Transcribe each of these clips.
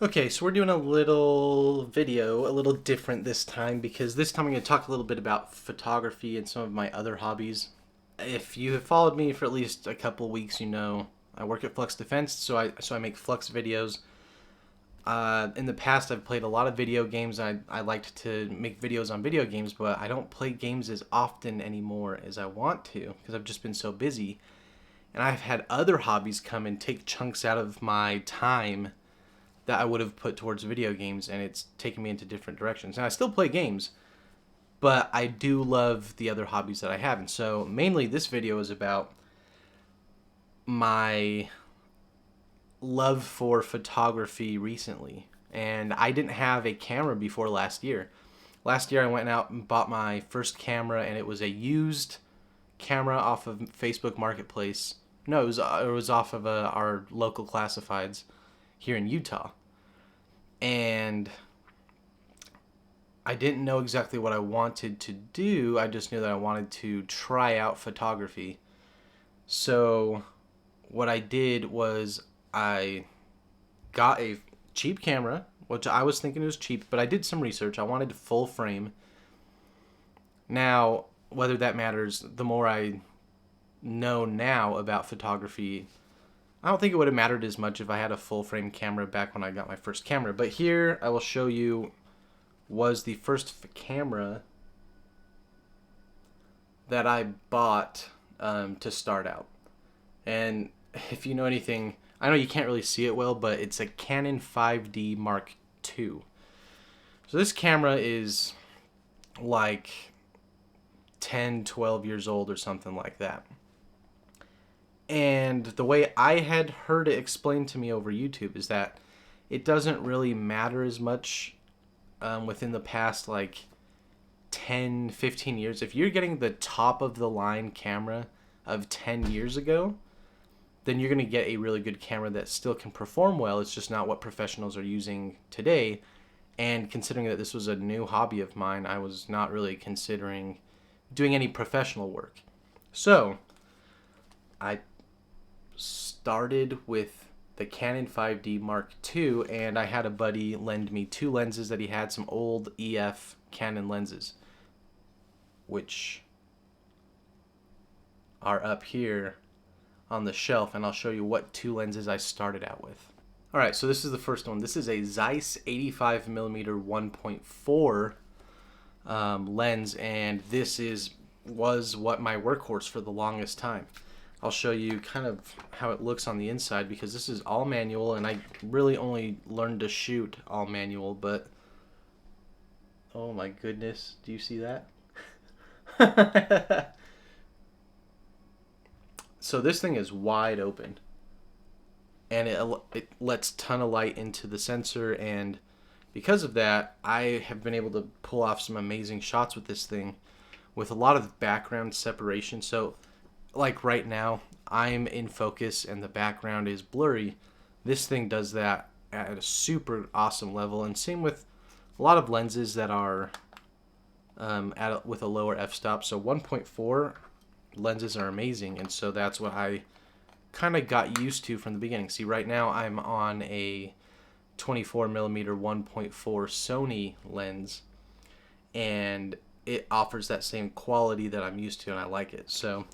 Okay, so we're doing a little video, a little different this time, because this time I'm going to talk a little bit about photography and some of my other hobbies. If you have followed me for at least a couple weeks, you know I work at Flux Defense, so I make Flux videos. In the past, I've played a lot of video games. I liked to make videos on video games, but I don't play games as often anymore as I want to because I've just been so busy. And I've had other hobbies come and take chunks out of my time that I would have put towards video games, and it's taken me into different directions. And I still play games, but I do love the other hobbies that I have. And so mainly this video is about my love for photography recently. And I didn't have a camera before last year. Last year I went out and bought my first camera, and it was a used camera off of Facebook Marketplace. No, it was off of our local classifieds here in Utah. And I didn't know exactly what I wanted to do. I just knew that I wanted to try out photography. So what I did was I got a cheap camera, which I was thinking it was cheap, but I did some research. I wanted full frame. Now, whether that matters, the more I know now about photography, I don't think it would have mattered as much if I had a full frame camera back when I got my first camera. But here I will show you was the first camera that I bought to start out. And if you know anything, I know you can't really see it well, but it's a Canon 5D Mark II. So this camera is like 10, 12 years old or something like that. And the way I had heard it explained to me over YouTube is that it doesn't really matter as much within the past like 10, 15 years. If you're getting the top of the line camera of 10 years ago, then you're going to get a really good camera that still can perform well. It's just not what professionals are using today. And considering that this was a new hobby of mine, I was not really considering doing any professional work. So I started with the Canon 5D Mark II, and I had a buddy lend me two lenses that he had, some old EF Canon lenses, which are up here on the shelf, and I'll show you what two lenses I started out with. Alright, so this is the first one. This is a Zeiss 85mm 1.4 lens, and this was what my workhorse for the longest time. I'll show you kind of how it looks on the inside, because this is all manual, and I really only learned to shoot all manual, but oh my goodness, do you see that? So this thing is wide open, and it lets ton of light into the sensor, and because of that, I have been able to pull off some amazing shots with this thing with a lot of background separation. So like right now, I'm in focus and the background is blurry. This thing does that at a super awesome level, and same with a lot of lenses that are with a lower f-stop. So 1.4 lenses are amazing, and so that's what I kind of got used to from the beginning. See, right now I'm on a 24mm 1.4 Sony lens, and it offers that same quality that I'm used to, and I like it. So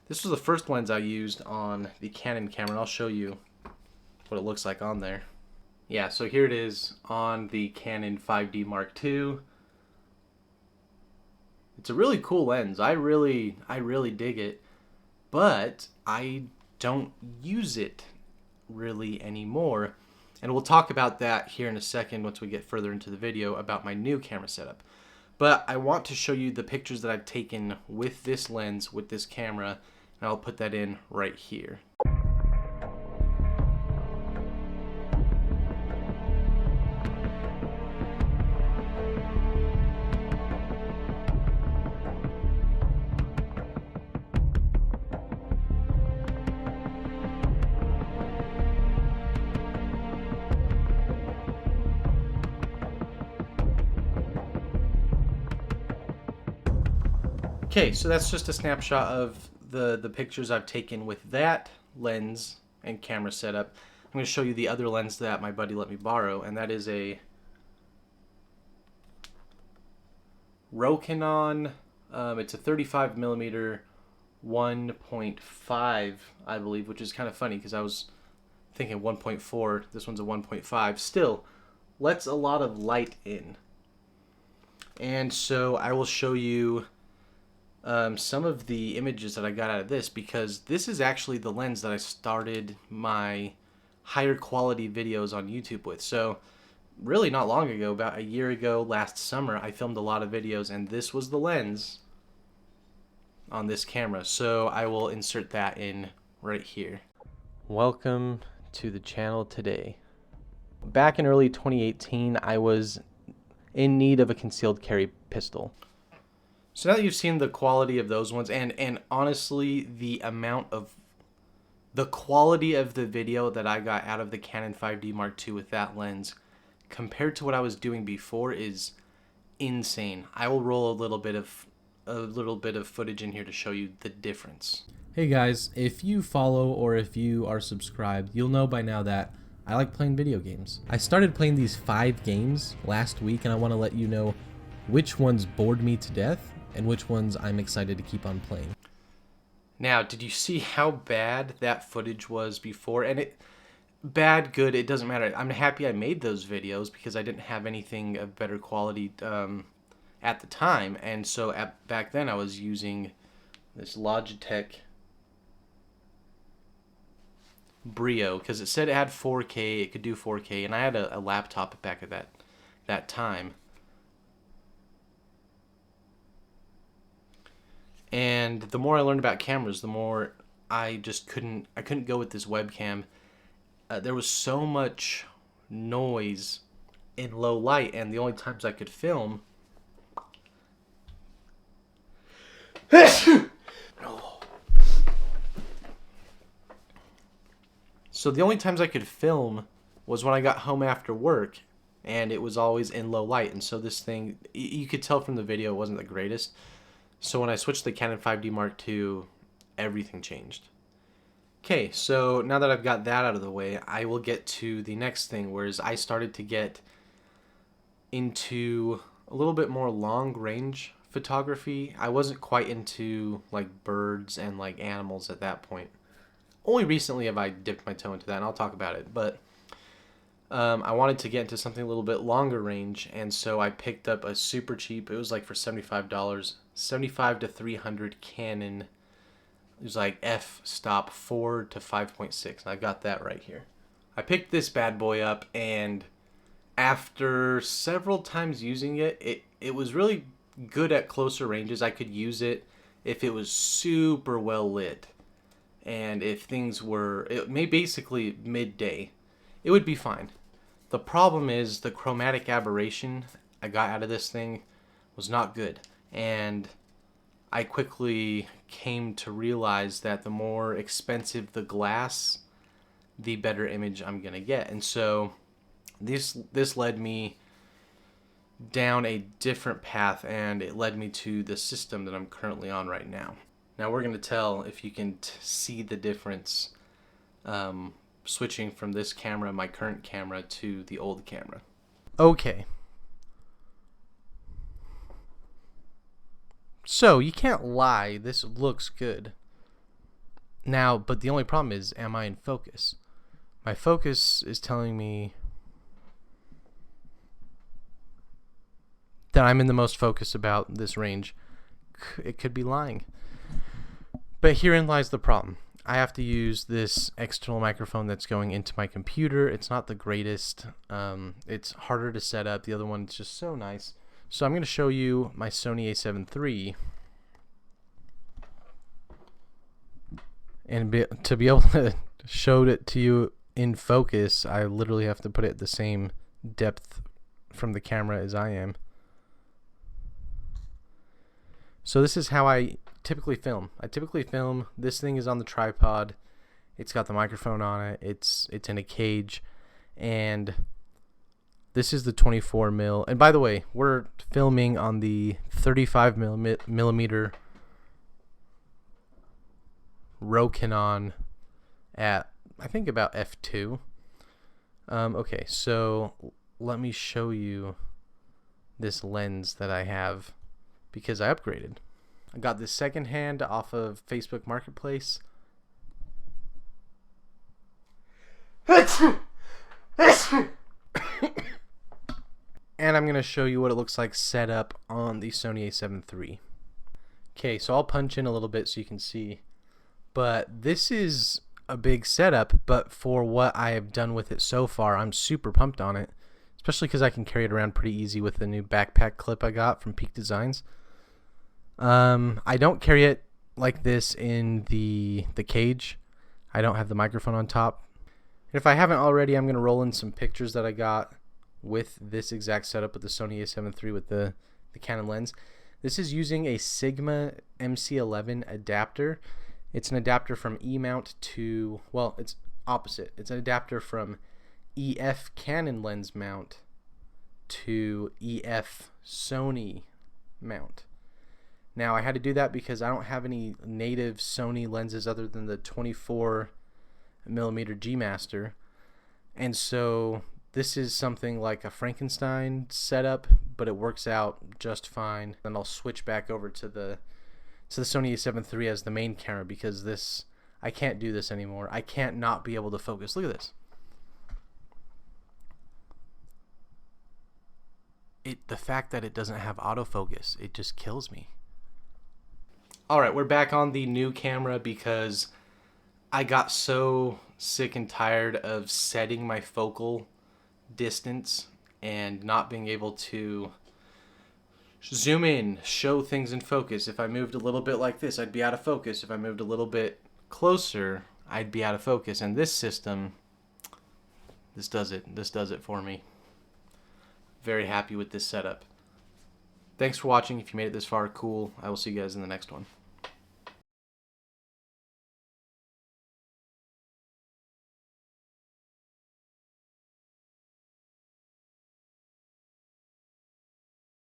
this was the first lens I used on the Canon camera, and I'll show you what it looks like on there. Yeah, so here it is on the Canon 5D Mark II. It's a really cool lens. I really dig it, but I don't use it really anymore. And we'll talk about that here in a second once we get further into the video about my new camera setup. But I want to show you the pictures that I've taken with this lens, with this camera, and I'll put that in right here. Okay, so that's just a snapshot of the pictures I've taken with that lens and camera setup. I'm going to show you the other lens that my buddy let me borrow, and that is a Canon. It's a 35 millimeter 1.5, I believe, which is kind of funny because I was thinking 1.4. This one's a 1.5. Still, lets a lot of light in. And so I will show you some of the images that I got out of this, because this is actually the lens that I started my higher quality videos on YouTube with. So really not long ago, about a year ago, last summer, I filmed a lot of videos, and this was the lens on this camera. So I will insert that in right here. Welcome to the channel today. Back in early 2018, I was in need of a concealed carry pistol. So now that you've seen the quality of those ones, and honestly, the quality of the video that I got out of the Canon 5D Mark II with that lens compared to what I was doing before is insane. I will roll a little bit of footage in here to show you the difference. Hey guys, if you follow or if you are subscribed, you'll know by now that I like playing video games. I started playing these 5 games last week, and I want to let you know which ones bored me to death and which ones I'm excited to keep on playing. Now, did you see how bad that footage was before? And bad, good, it doesn't matter. I'm happy I made those videos because I didn't have anything of better quality at the time. And so back then I was using this Logitech Brio because it said it had 4K, it could do 4K, and I had a laptop back at that time. And the more I learned about cameras, the more I just couldn't go with this webcam. There was so much noise in low light, and the only times I could film So the only times I could film was when I got home after work, and it was always in low light. And so this thing, you could tell from the video, it wasn't the greatest. So when I switched to the Canon 5D Mark II, everything changed. Okay, so now that I've got that out of the way, I will get to the next thing, whereas I started to get into a little bit more long range photography. I wasn't quite into like birds and like animals at that point. Only recently have I dipped my toe into that, and I'll talk about it. But I wanted to get into something a little bit longer range, and so I picked up a super cheap, it was like for $75, 75 to 300 Canon. It was like f-stop 4 to 5.6, and I got that right here. I picked this bad boy up, and after several times using it, it was really good at closer ranges. I could use it if it was super well lit, and if things were basically midday, it would be fine. The problem is the chromatic aberration I got out of this thing was not good, and I quickly came to realize that the more expensive the glass, the better image I'm gonna get. And so this led me down a different path, and it led me to the system that I'm currently on right now. Now we're gonna tell if you can see the difference switching from this camera, my current camera, to the old camera. Okay. So, you can't lie, this looks good. Now, but the only problem is, am I in focus? My focus is telling me that I'm in the most focus about this range. It could be lying. But herein lies the problem. I have to use this external microphone that's going into my computer. It's not the greatest. It's harder to set up. The other one is just so nice. So I'm going to show you my Sony a7 III. And to be able to show it to you in focus, I literally have to put it at the same depth from the camera as I am. So this is how I typically film. This thing is on the tripod. It's got the microphone on it. It's in a cage, and this is the 24mm. And by the way, we're filming on the 35mm Canon at I think about f2. Okay, so let me show you this lens that I have because I upgraded. I got this secondhand off of Facebook Marketplace. And I'm going to show you what it looks like set up on the Sony a7 III. Okay, so I'll punch in a little bit so you can see. But this is a big setup, but for what I have done with it so far, I'm super pumped on it. Especially because I can carry it around pretty easy with the new backpack clip I got from Peak Designs. I don't carry it like this in the cage. I don't have the microphone on top. And if I haven't already, I'm going to roll in some pictures that I got with this exact setup with the Sony a7 III with the Canon lens. This is using a Sigma MC11 adapter. It's an adapter from E-mount to, well, it's opposite. It's an adapter from EF Canon lens mount to EF Sony mount. Now I had to do that because I don't have any native Sony lenses other than the 24mm G Master, and so this is something like a Frankenstein setup, but it works out just fine. Then I'll switch back over to the Sony a7 III as the main camera because this, I can't do this anymore. I can't not be able to focus. Look at this. The fact that it doesn't have autofocus, it just kills me. Alright, we're back on the new camera because I got so sick and tired of setting my focal distance and not being able to zoom in, show things in focus. If I moved a little bit like this, I'd be out of focus. If I moved a little bit closer, I'd be out of focus. And this system, this does it. This does it for me. Very happy with this setup. Thanks for watching. If you made it this far, cool. I will see you guys in the next one.